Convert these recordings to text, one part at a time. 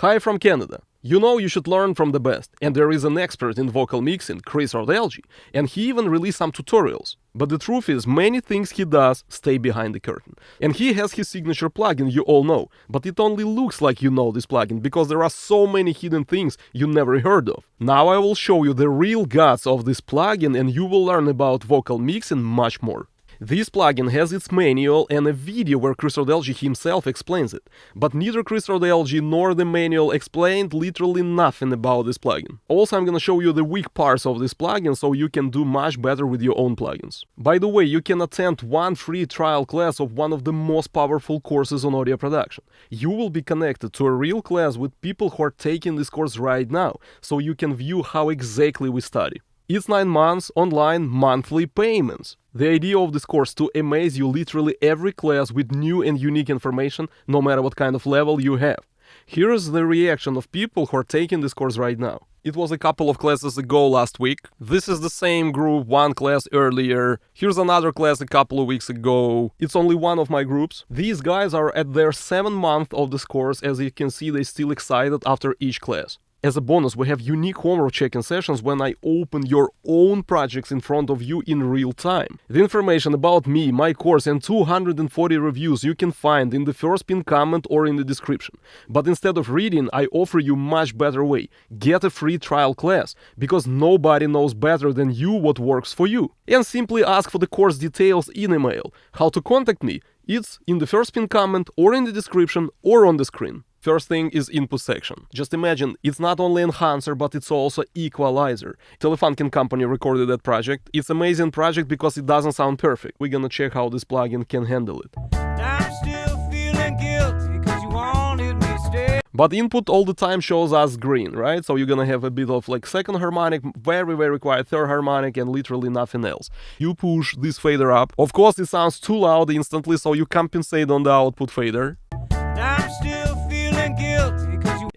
Hi from Canada. You know you should learn from the best, and there is an expert in vocal mixing, Lord-Alge, and he even released some tutorials. But the truth is, many things he does stay behind the curtain. And he has his signature plugin you all know, but it only looks like you know this plugin because there are so many hidden things you never heard of. Now I will show you the real guts of this plugin and you will learn about vocal mixing much more. This plugin has its manual and a video where Lord-Alge himself explains it, but neither Lord-Alge nor the manual explained literally nothing about this plugin. Also, I'm gonna show you the weak parts of this plugin so you can do much better with your own plugins. By the way, you can attend one free trial class of one of the most powerful courses on audio production. You will be connected to a real class with people who are taking this course right now, so you can view how exactly we study. It's 9 months, online, monthly payments. The idea of this course to amaze you literally every class with new and unique information, no matter what kind of level you have. Here is the reaction of people who are taking this course right now. It was a couple of classes ago last week. This is the same group, one class earlier. Here's another class a couple of weeks ago. It's only one of my groups. These guys are at their 7th month of this course. As you can see, they're still excited after each class. As a bonus, we have unique homework checking sessions when I open your own projects in front of you in real time. The information about me, my course and 240 reviews you can find in the first pinned comment or in the description. But instead of reading, I offer you much better way. Get a free trial class, because nobody knows better than you what works for you. And simply ask for the course details in email. How to contact me? It's in the first pinned comment or in the description or on the screen. First thing is input section. Just imagine, it's not only enhancer, but it's also equalizer. Telefunken company recorded that project. It's an amazing project because it doesn't sound perfect. We're gonna check how this plugin can handle it. I'm still feeling guilty 'cause you wanted me to stay. But input all the time shows us green, right? So you're gonna have a bit of like second harmonic, very quiet third harmonic, and literally nothing else. You push this fader up. Of course, it sounds too loud instantly, so you compensate on the output fader. I'm still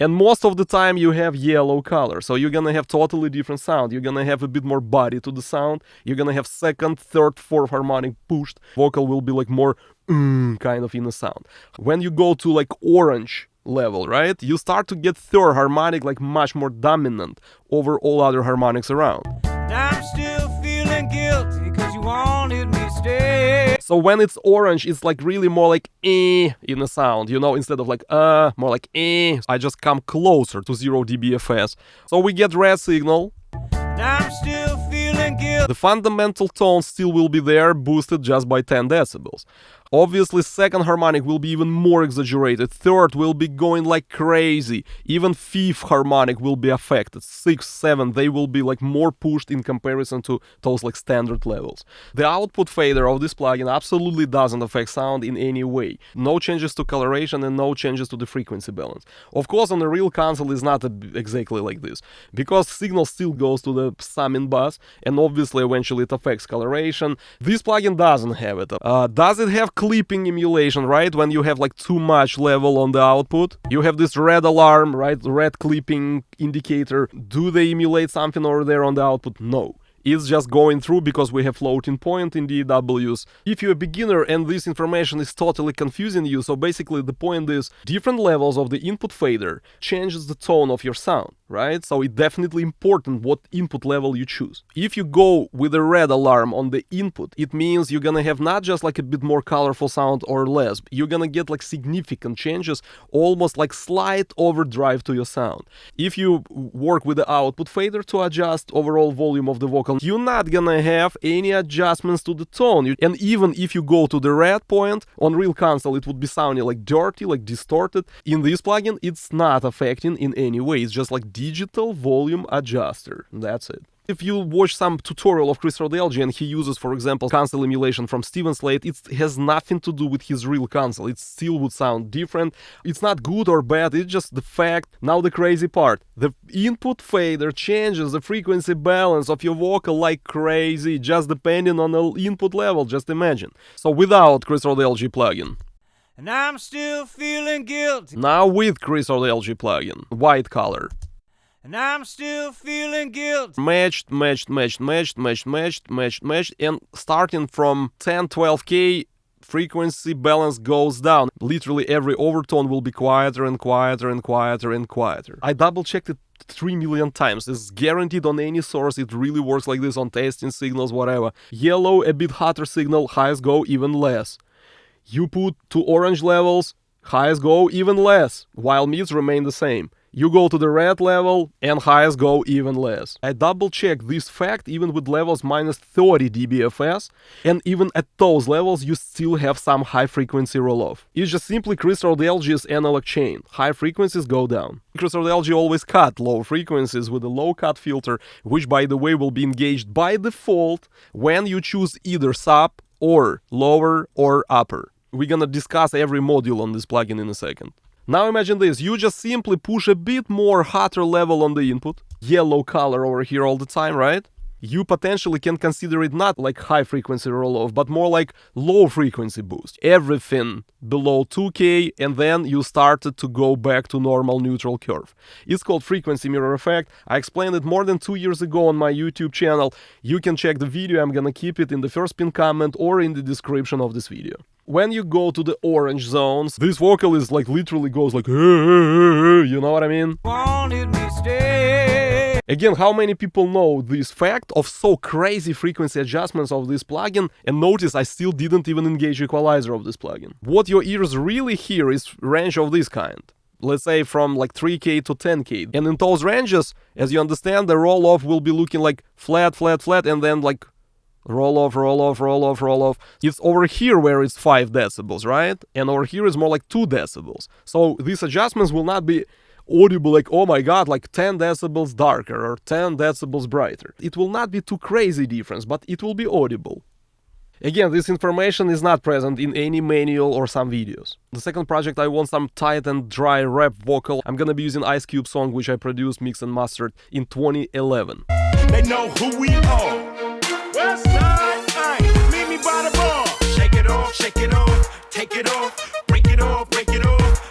and most of the time you have yellow color, so you're gonna have totally different sound. You're gonna have a bit more body to the sound. You're gonna have second, third, fourth harmonic pushed. Vocal will be like more kind of in the sound. When you go to like orange level, right, you start to get third harmonic like much more dominant over all other harmonics around. I'm still feeling guilty 'cause you wanted me to stay. So when it's orange, it's like really more like in the sound, you know, instead of like more like I just come closer to 0 dBFS. So we get red signal. I'm still feeling guilty. The fundamental tone still will be there, boosted just by 10 decibels. Obviously, second harmonic will be even more exaggerated. Third will be going like crazy. Even fifth harmonic will be affected. Sixth, seventh, they will be like more pushed in comparison to those like standard levels. The output fader of this plugin absolutely doesn't affect sound in any way. No changes to coloration and no changes to the frequency balance. Of course, on the real console is not exactly like this, because signal still goes to the summing bus, and obviously eventually it affects coloration. This plugin doesn't have it. Does it have clipping emulation, right? When you have like too much level on the output, you have this red alarm, right? Red clipping indicator. Do they emulate something over there on the output? No. It's just going through because we have floating point in DAWs. If you're a beginner and this information is totally confusing you, so basically the point is different levels of the input fader changes the tone of your sound, right? So it's definitely important what input level you choose. If you go with a red alarm on the input, it means you're gonna have not just like a bit more colorful sound or less, you're gonna get like significant changes, almost like slight overdrive to your sound. If you work with the output fader to adjust overall volume of the vocal, you're not gonna have any adjustments to the tone. And even if you go to the red point, on real console it would be sounding like dirty, like distorted. In this plugin, it's not affecting in any way. It's just like digital volume adjuster. That's it. If you watch some tutorial of Lord-Alge and he uses, for example, console emulation from Steven Slate, it has nothing to do with his real console. It still would sound different. It's not good or bad, it's just the fact. Now the crazy part. The input fader changes the frequency balance of your vocal like crazy, just depending on the input level, just imagine. So without Lord-Alge plugin. And I'm still feeling guilty. Now with Lord-Alge plugin. White color. And I'm still feeling guilty. Matched, and starting from 10, 12K, frequency balance goes down. Literally every overtone will be quieter and quieter and quieter and quieter. I double checked it 3 million times. It's guaranteed on any source. It really works like this on testing signals, whatever. Yellow, a bit hotter signal, highs go even less. You put 2 orange levels, highs go even less, while mids remain the same. You go to the red level and highs go even less. I double checked this fact even with levels minus 30 dBFS, and even at those levels you still have some high frequency roll off. It's just simply Chris Lord-Alge's analog chain. High frequencies go down. Chris Lord-Alge always cut low frequencies with a Lowcut Filter, which by the way will be engaged by default when you choose either sub or lower or upper. We're gonna discuss every module on this plugin in a second. Now imagine this, you just simply push a bit more hotter level on the input, yellow color over here all the time, right? You potentially can consider it not like high frequency roll-off, but more like low frequency boost. Everything below 2K, and then you started to go back to normal neutral curve. It's called frequency mirror effect. I explained it more than 2 years ago on my YouTube channel. You can check the video, I'm gonna keep it in the first pinned comment or in the description of this video. When you go to the orange zones, this vocal is like literally goes like, you know what I mean? Again, how many people know this fact of so crazy frequency adjustments of this plugin? And notice I still didn't even engage equalizer of this plugin. What your ears really hear is range of this kind. Let's say from like 3K to 10K. And in those ranges, as you understand, the roll off will be looking like flat, flat, flat, and then like roll off, roll off, roll off, roll off. It's over here where it's 5 decibels, right? And over here is more like 2 decibels. So these adjustments will not be audible like, oh my god, like 10 decibels darker or 10 decibels brighter. It will not be too crazy difference, but it will be audible. Again, this information is not present in any manual or some videos. The second project, I want some tight and dry rap vocal. I'm gonna be using Ice Cube song, which I produced, mixed and mastered in 2011. They know who we are. West side, meet me by the bar. Shake it off, take it off, break it off,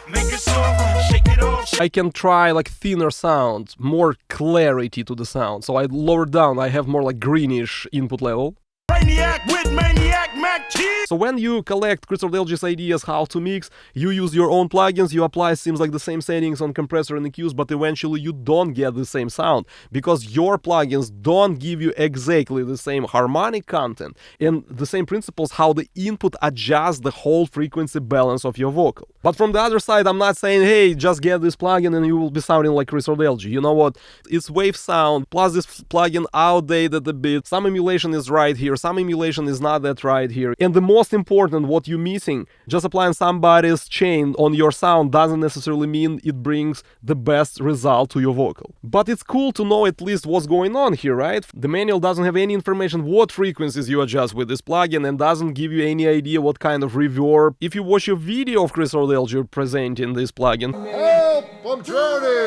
make it soft, shake it off. I can try like thinner sound, more clarity to the sound. So I lower down, I have more like greenish input level. Maniac with Maniac Mac Cheese. So when you collect Chris Lord-Alge's ideas how to mix, you use your own plugins, you apply seems like the same settings on compressor and EQs, but eventually you don't get the same sound because your plugins don't give you exactly the same harmonic content and the same principles how the input adjusts the whole frequency balance of your vocal. But from the other side, I'm not saying, hey, just get this plugin and you will be sounding like Chris Lord-Alge. You know what? It's wave sound, plus this plugin outdated a bit. Some emulation is right here, some emulation is not that right here. And the most important, what you're missing, just applying somebody's chain on your sound doesn't necessarily mean it brings the best result to your vocal. But it's cool to know at least what's going on here, right? The manual doesn't have any information what frequencies you adjust with this plugin and doesn't give you any idea what kind of reverb. If you watch a video of Chris Lord-Alge presenting this plugin, help, I'm drowning.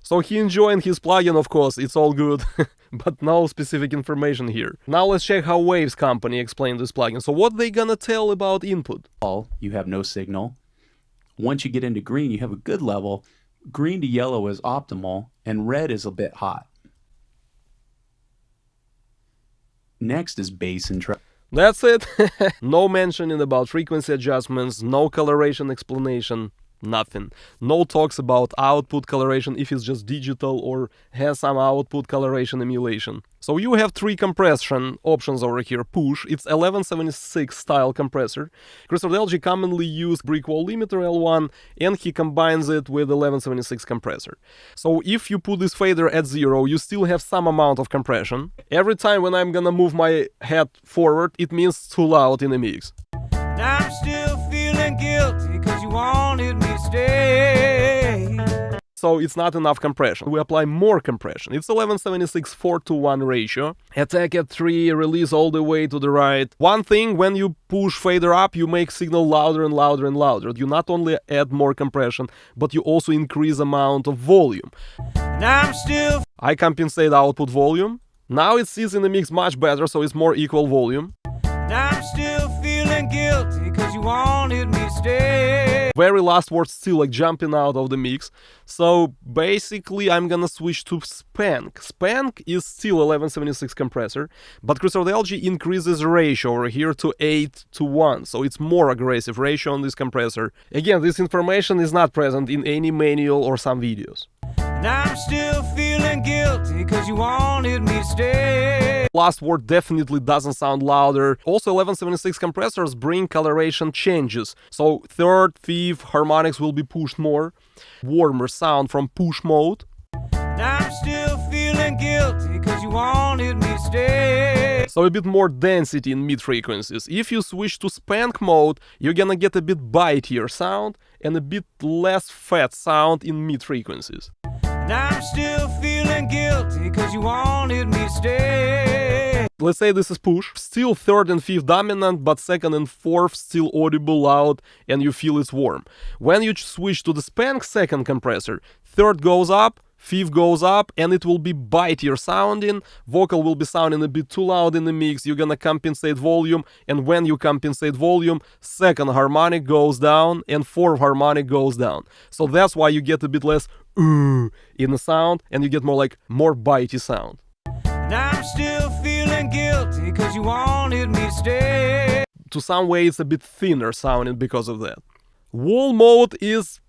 So he enjoying his plugin, of course, it's all good, but no specific information here. Now let's check how Waves company explained this plugin. So what they gonna tell about input? You have no signal. Once you get into green, you have a good level. Green to yellow is optimal, and red is a bit hot. Next is bass and treble. That's it. No mentioning about frequency adjustments, no coloration explanation. Nothing. No talks about output coloration if it's just digital or has some output coloration emulation. So you have 3 compression options over here. Push, it's 1176 style compressor. Chris Lord-Alge commonly used brick wall limiter L1 and he combines it with 1176 compressor. So if you put this fader at 0, you still have some amount of compression. Every time when I'm gonna move my head forward, it means too loud in the mix. I'm still feeling guilty because you wanted me to stay. So it's not enough compression. We apply more compression. It's 1176 4:1 ratio. Attack at 3, release all the way to the right. One thing, when you push fader up, you make signal louder and louder and louder. You not only add more compression, but you also increase amount of volume. I compensate output volume. Now it sits in the mix much better, so it's more equal volume. I'm still feeling guilty because you wanted me to stay. very last word still like jumping out of the mix. So basically I'm gonna switch to Spank. Spank is still 1176 compressor, but Lord-Alge increases ratio over here to 8:1, so it's more aggressive ratio on this compressor. Again, this information is not present in any manual or some videos. Now I'm still feeling guilty because you wanted me to stay. Last word definitely doesn't sound louder. Also 1176 compressors bring coloration changes, so third, fifth harmonics will be pushed more. Warmer sound from push mode. Now I'm still feeling guilty because you wanted me to stay. So a bit more density in mid frequencies. If you switch to Spank mode, you're gonna get a bit bitier sound and a bit less fat sound in mid frequencies. Now I'm still feeling guilty because you wanted me to stay. Let's say this is push, still third and fifth dominant, but second and fourth still audible, loud, and you feel it's warm. When you switch to the Spank second compressor, third goes up, fifth goes up, and it will be bitier sounding. Vocal will be sounding a bit too loud in the mix. You're gonna compensate volume, and when you compensate volume, second harmonic goes down and fourth harmonic goes down. So that's why you get a bit less in the sound, and you get more bitey sound. Now I'm still feeling guilty because you wanted me to stay. To some way it's a bit thinner sounding because of that. Wall mode is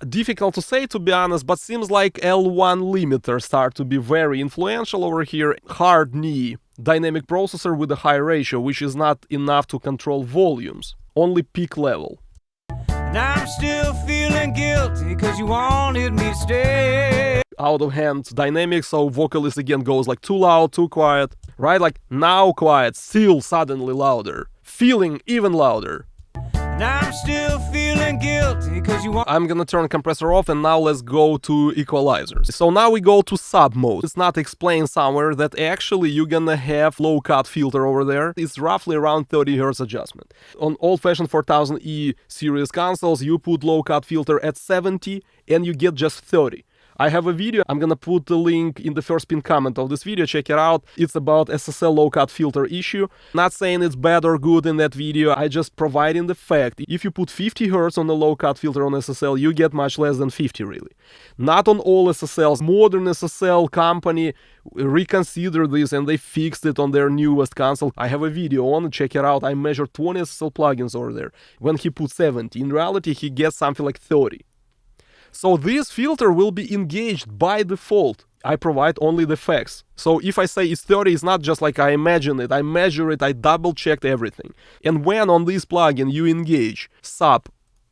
difficult to say, to be honest, but seems like L1 limiter start to be very influential over here. Hard knee dynamic processor with a high ratio, which is not enough to control volumes, only peak level. Now I'm still feeling guilty because you wanted me to stay. Out of hand dynamics, so vocalist again goes like too loud, too quiet, right? Like now quiet, still suddenly louder, feeling even louder. Now I'm still feeling guilty because you want. I'm gonna turn compressor off, and now let's go to equalizers. So now we go to sub mode. It's not explained somewhere that actually you're gonna have Lowcut Filter over there. It's roughly around 30 Hz adjustment. On old-fashioned 4000E series consoles, you put Lowcut Filter at 70 and you get just 30. I have a video, I'm gonna put the link in the first pinned comment of this video, check it out. It's about SSL low-cut filter issue. Not saying it's bad or good in that video, I just providing the fact. If you put 50 Hz on a low-cut filter on SSL, you get much less than 50 really. Not on all SSLs. Modern SSL company reconsidered this and they fixed it on their newest console. I have a video on it, check it out. I measured 20 SSL plugins over there. When he put 70, in reality he gets something like 30. So this filter will be engaged by default. I provide only the facts. So if I say it's 30, it's not just like I imagine it, I measure it, I double checked everything. And when on this plugin you engage sub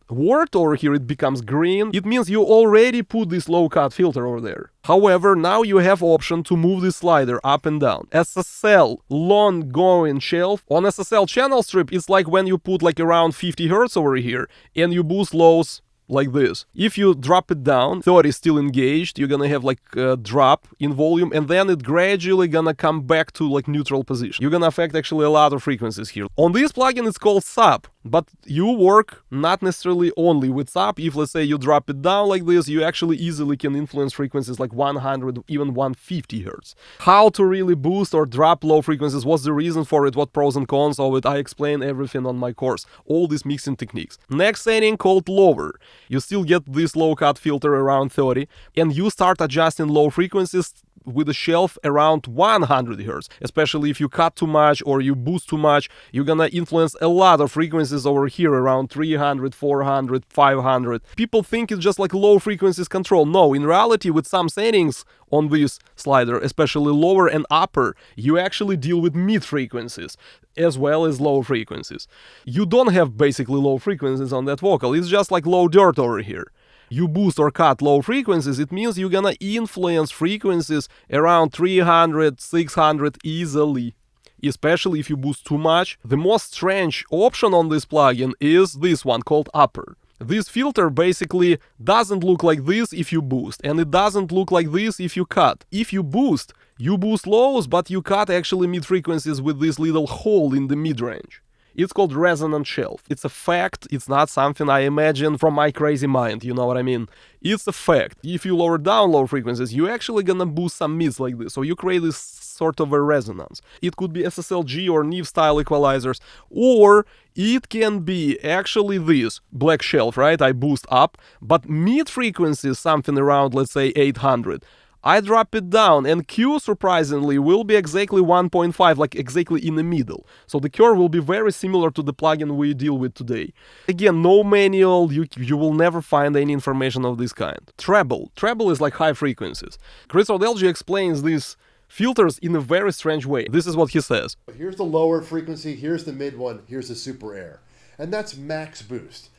word over here, it becomes green. It means you already put this low cut filter over there. However, now you have option to move this slider up and down. SSL long going shelf. On SSL channel strip, it's like when you put like around 50 Hz over here and you boost lows like this. If you drop it down, 30 is still engaged, you're gonna have like a drop in volume, and then it gradually gonna come back to like neutral position. You're gonna affect actually a lot of frequencies here. On this plugin it's called sub, but you work not necessarily only with sub. If let's say you drop it down like this, you actually easily can influence frequencies like 100, even 150 Hz. How to really boost or drop low frequencies, what's the reason for it, what pros and cons of it, I explain everything on my course, all these mixing techniques. Next setting called lower. You still get this low cut filter around 30, and you start adjusting low frequencies with a shelf around 100 Hz. Especially if you cut too much or you boost too much, you're gonna influence a lot of frequencies over here around 300, 400, 500. People think it's just like low frequencies control. No, in reality, with some settings on this slider, especially lower and upper, you actually deal with mid frequencies as well as low frequencies. You don't have basically low frequencies on that vocal. It's just like low dirt over here. You boost or cut low frequencies, it means you're gonna influence frequencies around 300, 600 easily. Especially if you boost too much. The most strange option on this plugin is this one called upper. This filter basically doesn't look like this if you boost, and it doesn't look like this if you cut. If you boost lows, but you cut actually mid frequencies with this little hole in the mid range. It's called Resonant Shelf. It's a fact, it's not something I imagine from my crazy mind, you know what I mean? It's a fact. If you lower down low frequencies, you're actually gonna boost some mids like this. So you create this sort of a resonance. It could be SSLG or Neve style equalizers, or it can be actually this black shelf, right? I boost up, but mid frequency is something around, let's say, 800. I drop it down, and Q, surprisingly, will be exactly 1.5, like exactly in the middle. So the curve will be very similar to the plugin we deal with today. Again, no manual, you will never find any information of this kind. Treble. Treble is like high frequencies. Chris Lord-Alge explains these filters in a very strange way. This is what he says. Here's the lower frequency, here's the mid one, here's the super air. And that's max boost.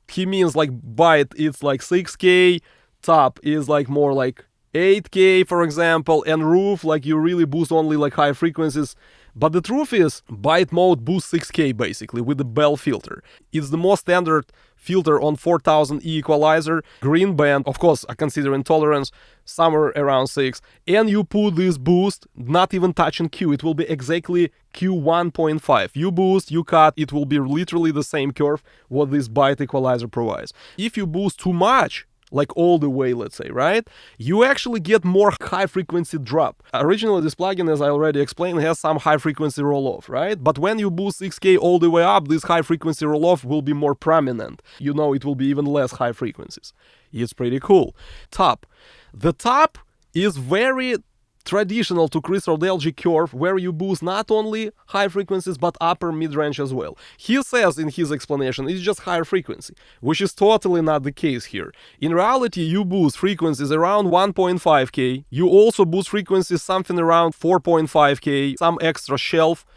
He means like byte, it's like 6K, top is like more like 8K, for example, and roof, like you really boost only like high frequencies. But the truth is, byte mode boosts 6K basically with the Bell filter. It's the most standard filter on 4000 E equalizer, green band, of course, considering tolerance, somewhere around 6. And you put this boost, not even touching Q, it will be exactly Q 1.5. You boost, you cut, it will be literally the same curve what this byte equalizer provides. If you boost too much, like all the way, let's say, right? You actually get more high frequency drop. Originally, this plugin, as I already explained, has some high frequency roll off, right? But when you boost 6K all the way up, this high frequency roll off will be more prominent. You know, it will be even less high frequencies. It's pretty cool. Top. The top is very traditional to Chris Lord-Alge curve, where you boost not only high frequencies but upper mid-range as well. He says in his explanation it's just higher frequency, which is totally not the case here. In reality, you boost frequencies around 1.5K, you also boost frequencies something around 4.5K, some extra shelf,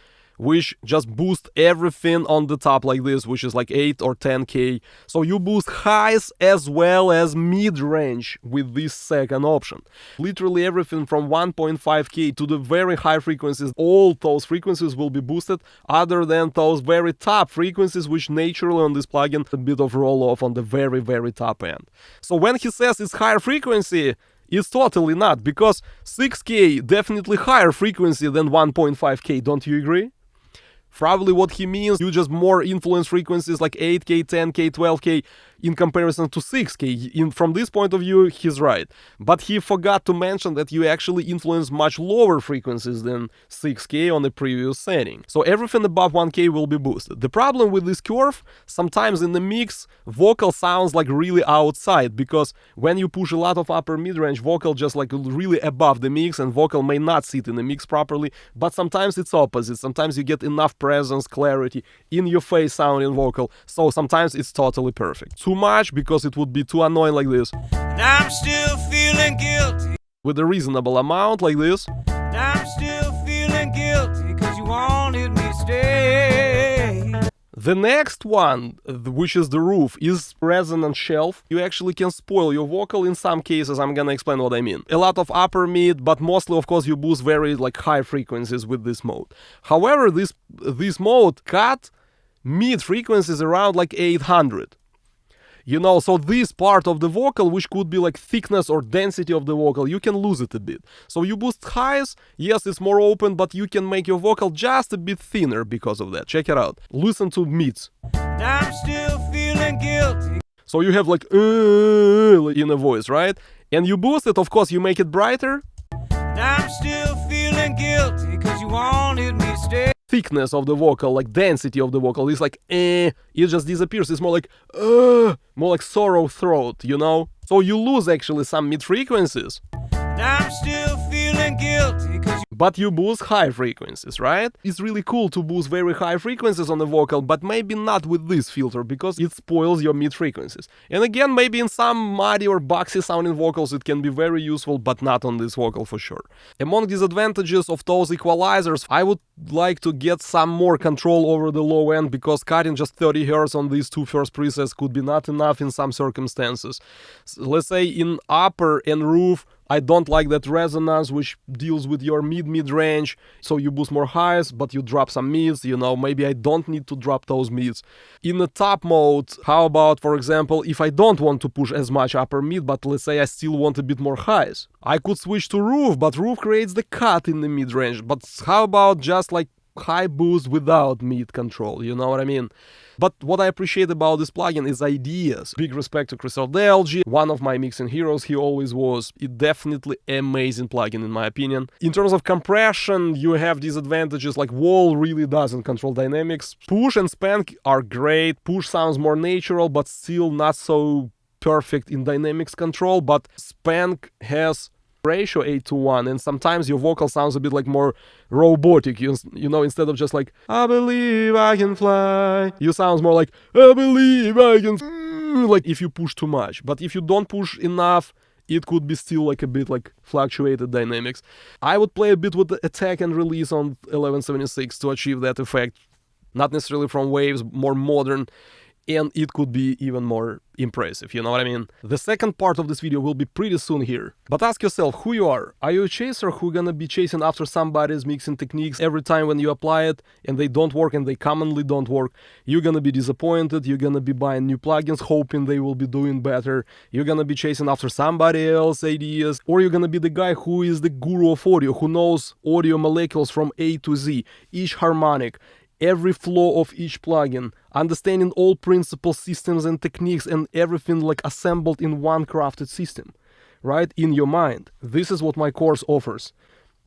which just boost everything on the top like this, which is like 8 or 10K. So you boost highs as well as mid-range with this second option. Literally everything from 1.5K to the very high frequencies, all those frequencies will be boosted, other than those very top frequencies, which naturally on this plugin a bit of roll off on the very, very top end. So when he says it's higher frequency, it's totally not, because 6K definitely higher frequency than 1.5K, don't you agree? Probably what he means, you just more influence frequencies like 8K, 10K, 12K in comparison to 6K. From this point of view, he's right. But he forgot to mention that you actually influence much lower frequencies than 6K on the previous setting. So everything above 1K will be boosted. The problem with this curve, sometimes in the mix, vocal sounds like really outside, because when you push a lot of upper mid-range, vocal just like really above the mix, and vocal may not sit in the mix properly, but sometimes it's opposite. Sometimes you get enough presence, clarity, in your face sounding vocal, so sometimes it's totally perfect. Too much, because it would be too annoying like this. And I'm still feeling guilty. With a reasonable amount like this. And I'm still feeling guilty because you wanted me to stay. The next one, which is the roof, is Resonant Shelf. You actually can spoil your vocal in some cases. I'm gonna explain what I mean. A lot of upper mid, but mostly of course you boost very like high frequencies with this mode. However, this mode cut mid frequencies around like 800. You know, so this part of the vocal, which could be like thickness or density of the vocal, you can lose it a bit. So you boost highs, yes, it's more open, but you can make your vocal just a bit thinner because of that. Check it out. Listen to mids. And I'm still feeling guilty. So you have like in a voice, right? And you boost it, of course, you make it brighter. And I'm still feeling guilty because you wanted me to stay. Thickness of the vocal, like density of the vocal, is like it just disappears. It's more like sorrow throat, you know? So you lose actually some mid frequencies. And I'm still feeling guilty because but you boost high frequencies, right? It's really cool to boost very high frequencies on the vocal, but maybe not with this filter, because it spoils your mid frequencies. And again, maybe in some muddy or boxy sounding vocals it can be very useful, but not on this vocal for sure. Among disadvantages of those equalizers, I would like to get some more control over the low end, because cutting just 30 Hz on these two first presets could be not enough in some circumstances. So let's say in upper and roof, I don't like that resonance, which deals with your mid-range, so you boost more highs, but you drop some mids, you know, maybe I don't need to drop those mids. In the top mode, how about, for example, if I don't want to push as much upper mid, but let's say I still want a bit more highs. I could switch to roof, but roof creates the cut in the mid-range, but how about just like high boost without mid control, you know what I mean? But what I appreciate about this plugin is ideas. Big respect to Chris Lord-Alge, one of my mixing heroes, he always was. It definitely amazing plugin in my opinion. In terms of compression, you have these advantages like Wall really doesn't control dynamics. Push and Spank are great. Push sounds more natural, but still not so perfect in dynamics control. But Spank has ratio 8:1, and sometimes your vocal sounds a bit like more robotic, you know, instead of just like I believe I can fly, you sounds more like I believe I can like if you push too much. But if you don't push enough, it could be still like a bit like fluctuated dynamics. I would play a bit with the attack and release on 1176 to achieve that effect, not necessarily from Waves, more modern, and it could be even more impressive, you know what I mean? The second part of this video will be pretty soon here. But ask yourself who you are. Are you a chaser who gonna be chasing after somebody's mixing techniques every time when you apply it and they don't work, and they commonly don't work? You're gonna be disappointed, you're gonna be buying new plugins hoping they will be doing better, you're gonna be chasing after somebody else's ideas, or you're gonna be the guy who is the guru of audio, who knows audio molecules from A to Z, each harmonic, every flow of each plugin, understanding all principles, systems and techniques, and everything like assembled in one crafted system, right? In your mind. This is what my course offers.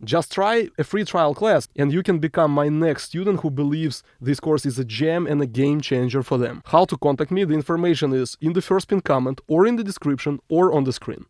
Just try a free trial class and you can become my next student who believes this course is a gem and a game changer for them. How to contact me? The information is in the first pinned comment or in the description or on the screen.